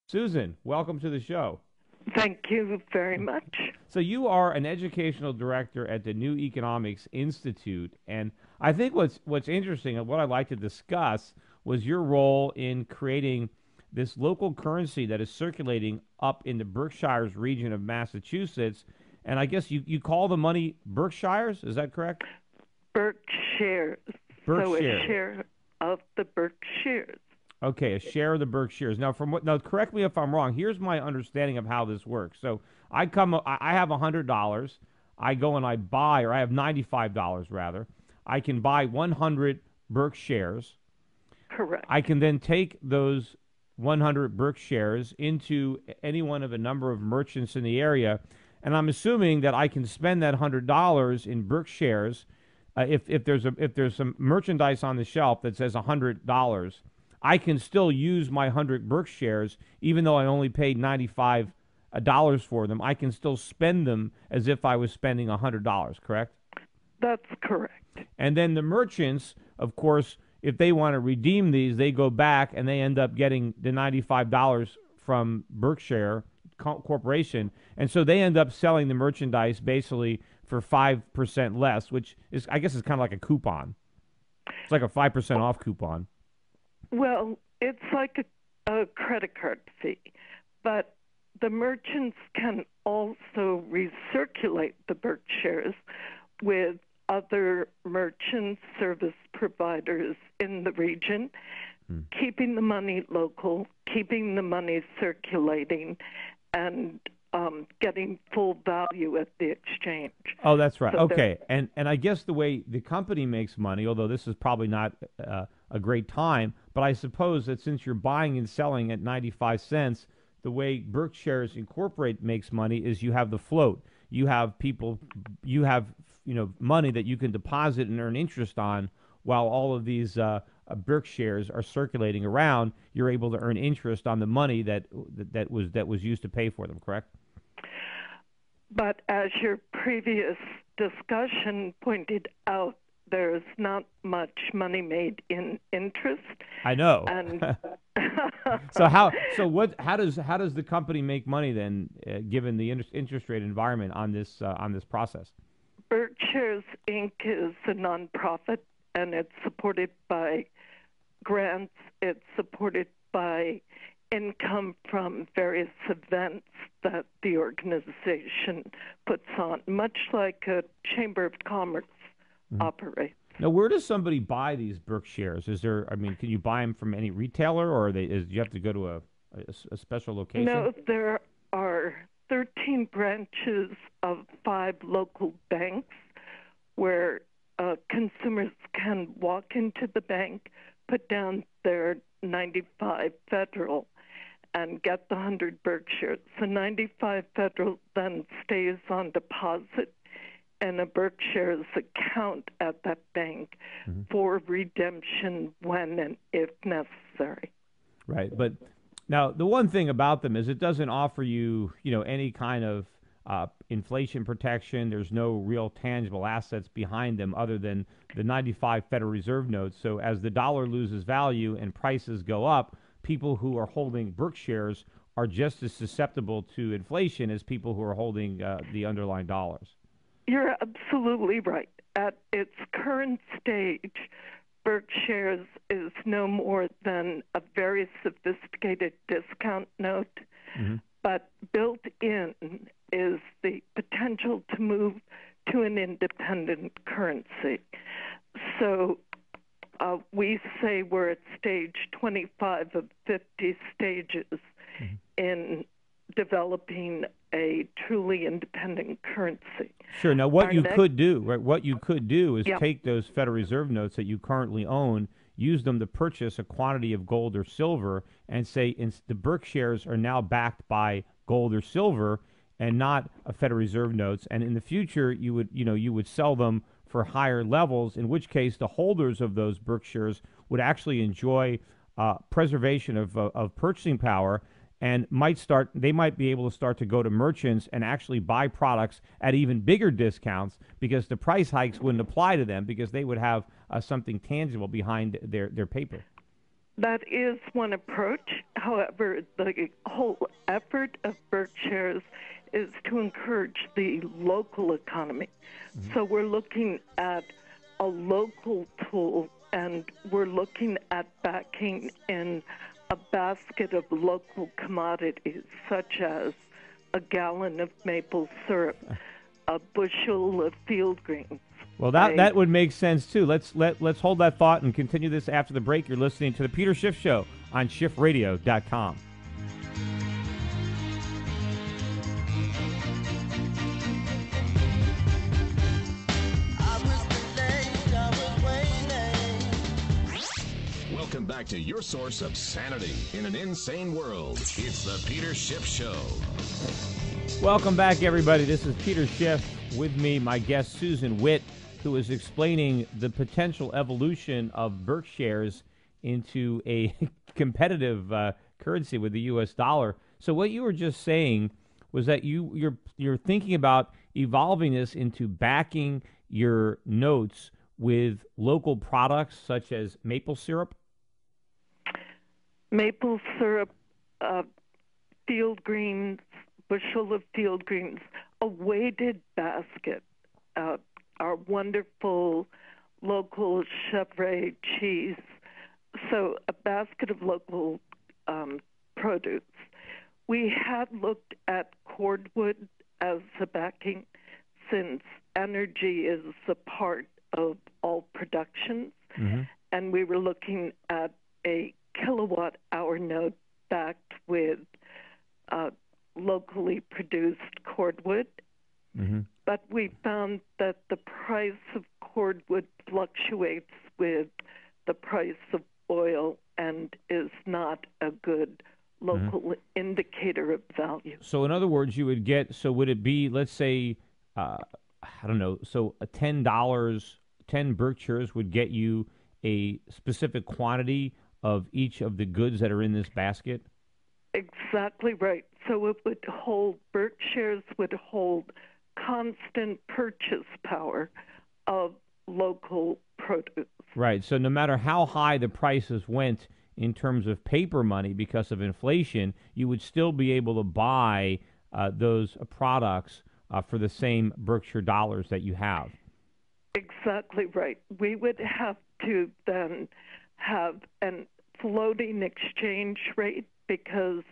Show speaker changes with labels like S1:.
S1: Susan, welcome to the show.
S2: Thank you very much.
S1: So you are an educational director at the New Economics Institute, and I think what's interesting and what I'd like to discuss was your role in creating this local currency that is circulating up in the Berkshires region of Massachusetts. And I guess you call the money Berkshires, is that correct?
S2: Berkshires. So a
S1: Berkshire.
S2: share of the Berkshires.
S1: Okay, a share of the Berkshires. Now, now, correct me if I'm wrong. Here's my understanding of how this works. So, I have $100. I go and I buy, or I have $95 rather. I can buy 100 Berkshires.
S2: Correct.
S1: I can then take those 100 Berkshires into any one of a number of merchants in the area, and I'm assuming that I can spend that $100 in Berkshires. If there's some merchandise on the shelf that says $100. I can still use my 100 Berkshires, even though I only paid $95 for them. I can still spend them as if I was spending $100, correct?
S2: That's correct.
S1: And then the merchants, of course, if they want to redeem these, they go back and they end up getting the $95 from Berkshire Corporation. And so they end up selling the merchandise basically for 5% less, which is, I guess, is kind of like a coupon. It's like a 5% off coupon.
S2: Well, it's like a credit card fee, but the merchants can also recirculate the Berkshires with other merchant service providers in the region, keeping the money local, keeping the money circulating, and getting full value at the exchange.
S1: Oh, that's right.
S2: So
S1: Okay, and I guess the way the company makes money, although this is probably not a great time, but I suppose that since you're buying and selling at 95 cents, the way Berkshire's Incorporate makes money is you have the float. You have people, you have money that you can deposit and earn interest on, while all of these Berkshires are circulating around. You're able to earn interest on the money that was used to pay for them. Correct?
S2: But as your previous discussion pointed out, there's not much money made in interest.
S1: I know.
S2: And
S1: How does the company make money then, given the interest rate environment on this process?
S2: Berkshire's Inc. is a nonprofit, and it's supported by grants. It's supported by income from various events that the organization puts on, much like a Chamber of Commerce operates.
S1: Now, where does somebody buy these Berkshires? Can you buy them from any retailer, or you have to go to a special location?
S2: No, there are 13 branches of 5 local banks where consumers can walk into the bank, put down their 95 Federal, and get the 100 Berkshires. The 95 Federal then stays on deposit in a Berkshire's account at that bank for redemption when and if necessary.
S1: Right, but now the one thing about them is it doesn't offer you, any kind of inflation protection. There's no real tangible assets behind them other than the 95 Federal Reserve notes. So as the dollar loses value and prices go up, people who are holding Berkshires are just as susceptible to inflation as people who are holding the underlying dollars.
S2: You're absolutely right. At its current stage, Berkshire's is no more than a very sophisticated discount note, but built in is the potential to move to an independent currency. So we say we're at stage 25 of 50 stages in developing a truly independent currency.
S1: Sure. Now, what you could do, right? What you could do is
S2: Yep.
S1: take those Federal Reserve notes that you currently own, use them to purchase a quantity of gold or silver, and say the Berkshires are now backed by gold or silver, and not a Federal Reserve notes. And in the future, you would sell them for higher levels. In which case, the holders of those Berkshires would actually enjoy preservation of purchasing power, and they might be able to start to go to merchants and actually buy products at even bigger discounts, because the price hikes wouldn't apply to them because they would have something tangible behind their paper.
S2: That is one approach. However, the whole effort of Berkshire's is to encourage the local economy. So we're looking at a local tool, and we're looking at backing in a basket of local commodities, such as a gallon of maple syrup, a bushel of field greens.
S1: Well, that would make sense too. Let's hold that thought and continue this after the break. You're listening to the Peter Schiff Show on SchiffRadio.com.
S3: Welcome back to your source of sanity in an insane world. It's the Peter Schiff Show.
S1: Welcome back, everybody. This is Peter Schiff. With me, my guest, Susan Witt, who is explaining the potential evolution of Berkshire's into a competitive currency with the U.S. dollar. So what you were just saying was that you're thinking about evolving this into backing your notes with local products such as maple syrup?
S2: Maple syrup, field greens, bushel of field greens, a weighted basket, our wonderful local Chevre cheese. So a basket of local produce. We had looked at cordwood as a backing, since energy is a part of all productions, and we were looking at a kilowatt hour note backed with locally produced cordwood. But we found that the price of cordwood fluctuates with the price of oil and is not a good local indicator of value.
S1: So in other words, you would get, so would it be, let's say, I don't know, so a $10, 10 Berkshires would get you a specific quantity of each of the goods that are in this basket?
S2: Exactly right. So it would hold, Berkshire's would hold constant purchase power of local produce.
S1: Right. So no matter how high the prices went in terms of paper money because of inflation, you would still be able to buy those products for the same Berkshire dollars that you have.
S2: Exactly right. We would have to then have an floating exchange rate, because